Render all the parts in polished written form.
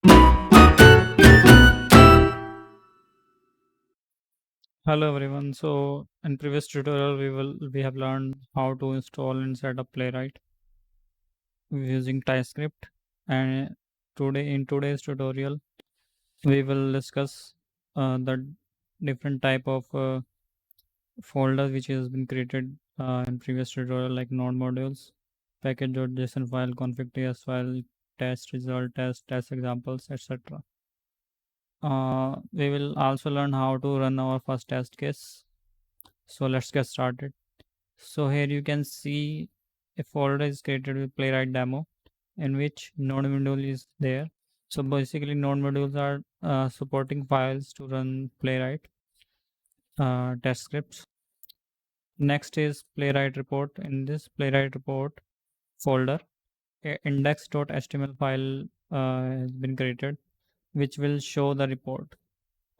Hello everyone. So in previous tutorial we have learned how to install and set up Playwright using TypeScript, and today's tutorial we will discuss the different type of folders which has been created in previous tutorial, like node modules, package.json file, config.ts file, test result, test examples, etc. We will also learn how to run our first test case. So let's get started. So here you can see a folder is created with Playwright demo, in which node module is there. So basically node modules are supporting files to run Playwright test scripts. Next is Playwright report. In this Playwright report folder, a index.html file has been created, which will show the report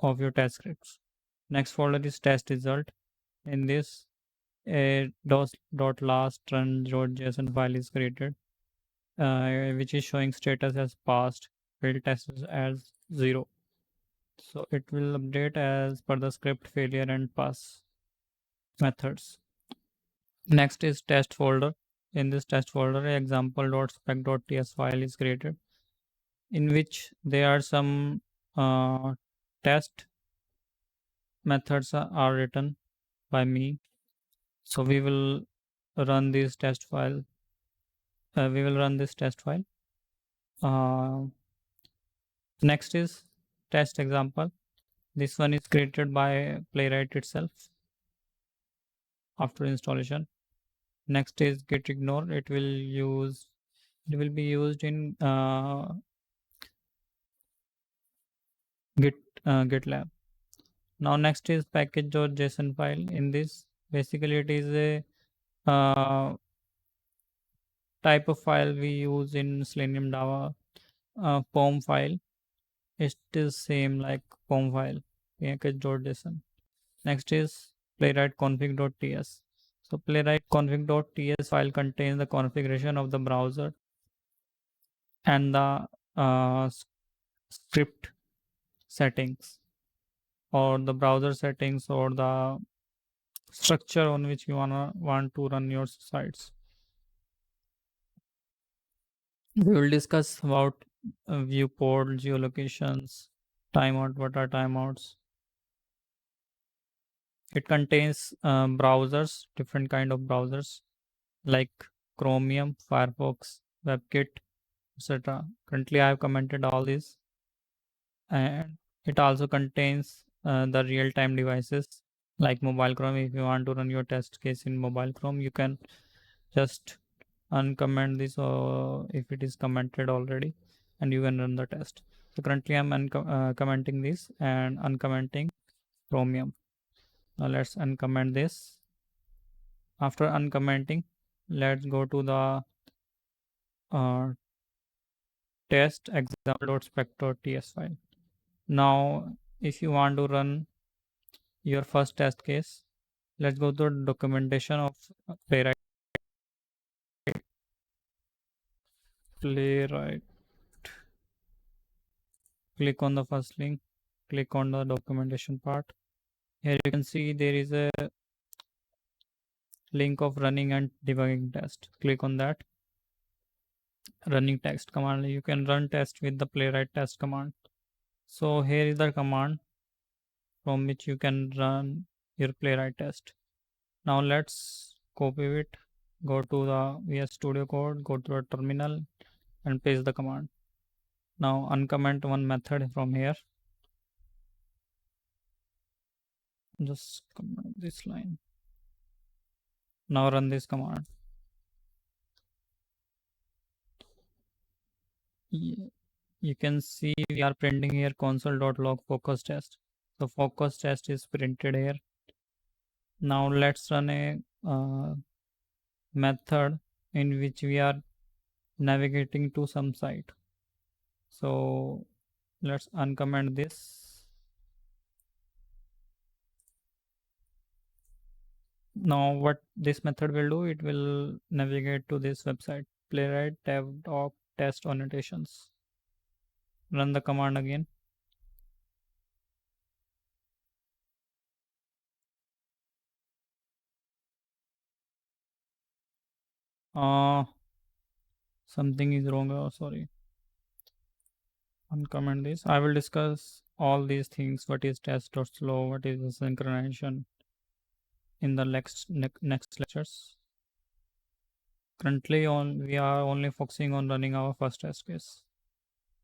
of your test scripts. Next folder is test result. In this, a last run.json file is created, which is showing status as passed, failed test as 0. So it will update as per the script failure and pass methods. Next is test folder. In this test folder, example.spec.ts file is created, in which there are some test methods are written by me. So run this test file. We will run this test file. Uh, Next is test example. This one is created by Playwright itself after installation. Next is git ignore. It will be used in GitLab. Now next is package.json file. In this, basically it is a type of file we use in Selenium Java. POM file. It is same like POM file, package.json. Next is playwright config.ts. So playwright config.ts file contains the configuration of the browser and the script settings, or the browser settings, or the structure on which you want to run your sites. We will discuss about viewport, geolocations, timeout. What are timeouts? It contains browsers, different kind of browsers like Chromium, Firefox, WebKit, etc. Currently, I have commented all these, and it also contains the real-time devices like mobile Chrome. If you want to run your test case in mobile Chrome, you can just uncomment this, or if it is commented already, and you can run the test. So currently, I'm commenting this and uncommenting Chromium. Now let's uncomment this. After uncommenting, let's go to the uh, test example.spec.ts file. Now, if you want to run your first test case, let's go to the documentation of Playwright. Playwright. Click on the first link. Click on the documentation part. Here you can see there is a link of running and debugging test. Click on that. Running text command. You can run test with the Playwright test command. So here is the command from which you can run your Playwright test. Now let's copy it. Go to the VS Studio Code, go to a terminal and paste the command. Now uncomment one method from here. Just comment this line. Now run this command. You can see we are printing here console.log focus test. So focus test is printed here. Now let's run a method in which we are navigating to some site. So let's uncomment this. Now what this method will do, it will navigate to this website, playwright tab of test annotations. Run the command again. Uh, Something is wrong. Oh, sorry. Uncomment this. I will discuss all these things. What is test or slow? What is the synchronization in the next lectures. Currently, on we are only focusing on running our first test case.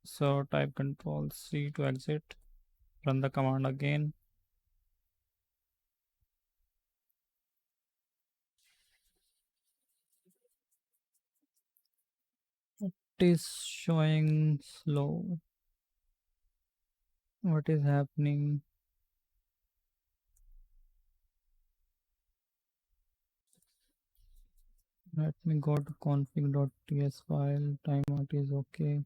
So type Control C to exit. Run the command again. It is showing slow. What is happening? Let me go to config.ts file. Timeout is okay.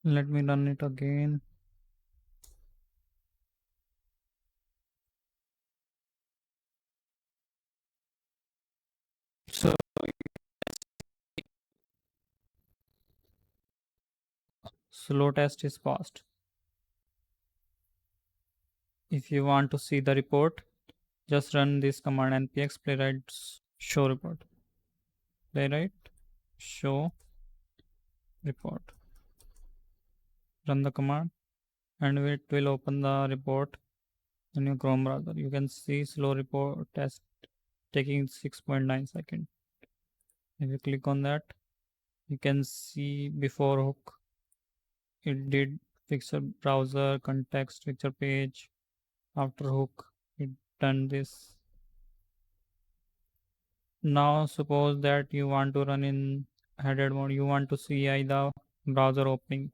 Let me run it again. So slow test is passed. If you want to see the report, just run this command npx playwright show report. Playwright show report. Run the command and it will open the report in your Chrome browser. You can see slow report test taking 6.9 seconds. If you click on that, you can see before hook it did picture browser context picture page. After hook it done this. Now suppose that you want to run in headed mode, you want to see the browser opening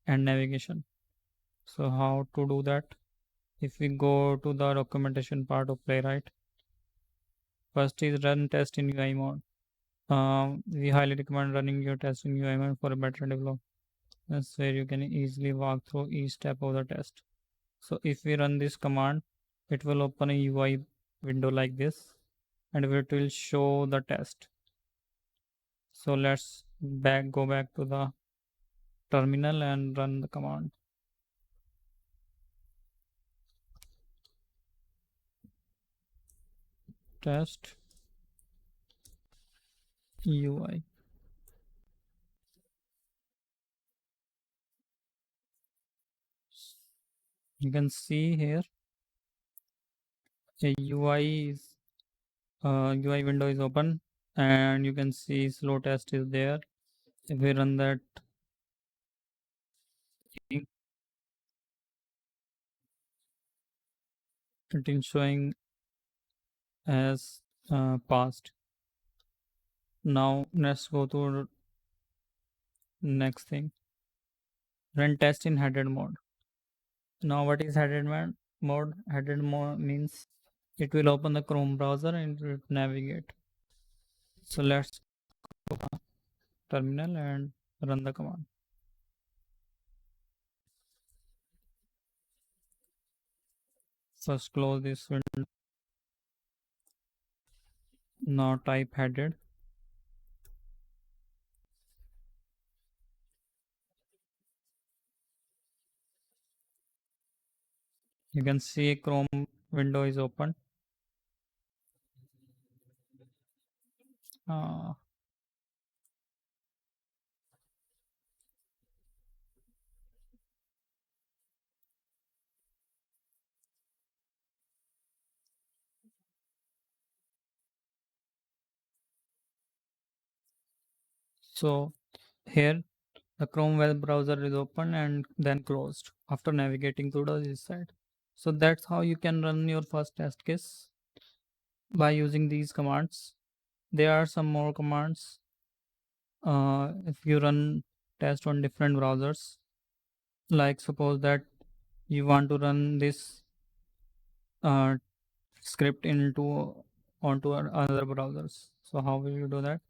and navigation. So how to do that? If we go to the documentation part of Playwright, first is run test in UI mode. We highly recommend running your test in UI mode for a better development. That's where you can easily walk through each step of the test. So if we run this command, it will open a UI window like this and it will show the test. So let's go back to the terminal and run the command. Test UI. You can see here a UI window is open and you can see slow test is there. If we run that, it is showing as passed. Now let's go to next thing. Run test in headed mode. Now what is headed mode? Headed mode means it will open the Chrome browser and it will navigate. So let's go to terminal and run the command. First close this window. Now type headed. You can see Chrome window is open. Uh, so here the Chrome web browser is open and then closed after navigating to this site. So that's how you can run your first test case by using these commands. There are some more commands. If you run test on different browsers, like suppose that you want to run this uh, script onto other browsers. So how will you do that?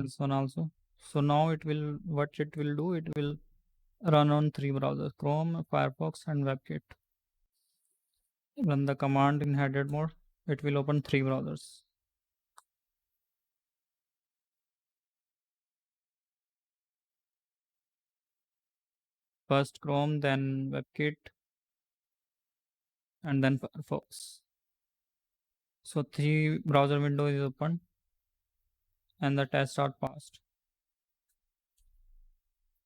this one also. So now what it will do, it will run on three browsers: Chrome, Firefox, and WebKit. Run the command in headed mode. It will open three browsers. First Chrome, then WebKit, and then Firefox. So three browser window is open and the tests are passed.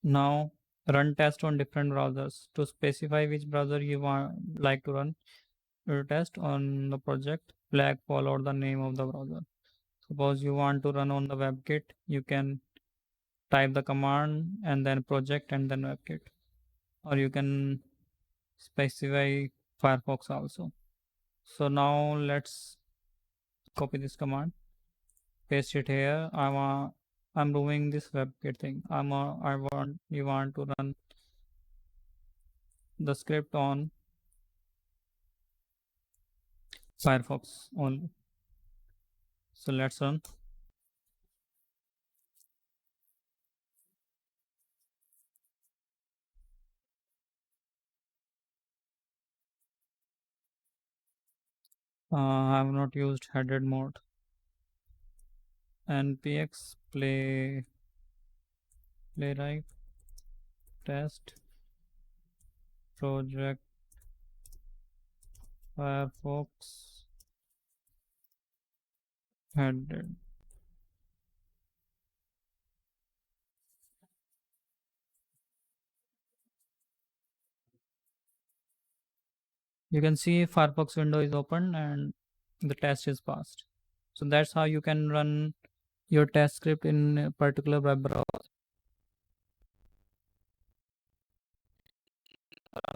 Now run test on different browsers. To specify which browser you want like to run your test on the project, flag follow the name of the browser. Suppose you want to run on the WebKit, you can type the command and then project and then WebKit, or you can specify Firefox also. So now let's copy this command, paste it here. I'm doing this WebKit thing. I want you want to run the script on Firefox only. So let's run. I have not used headed mode. Npx playwright test project Firefox headed. You can see Firefox window is open and the test is passed. So that's how you can run your test script in a particular web browser.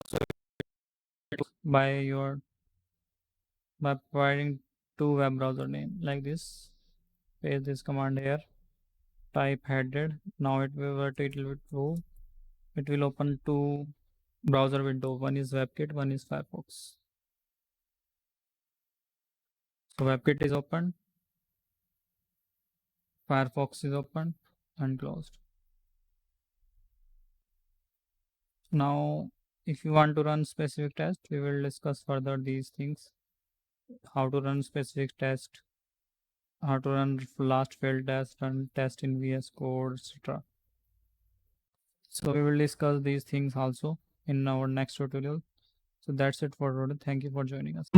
So by your by providing two web browser name like this, paste this command here, type headed. Now it will open two browser window. One is WebKit, one is Firefox. So WebKit is open, Firefox is open and closed. Now if you want to run specific test, we will discuss further these things: how to run specific test, how to run last failed test, run test in VS Code, etc. So we will discuss these things also in our next tutorial. So that's it for today. Thank you for joining us.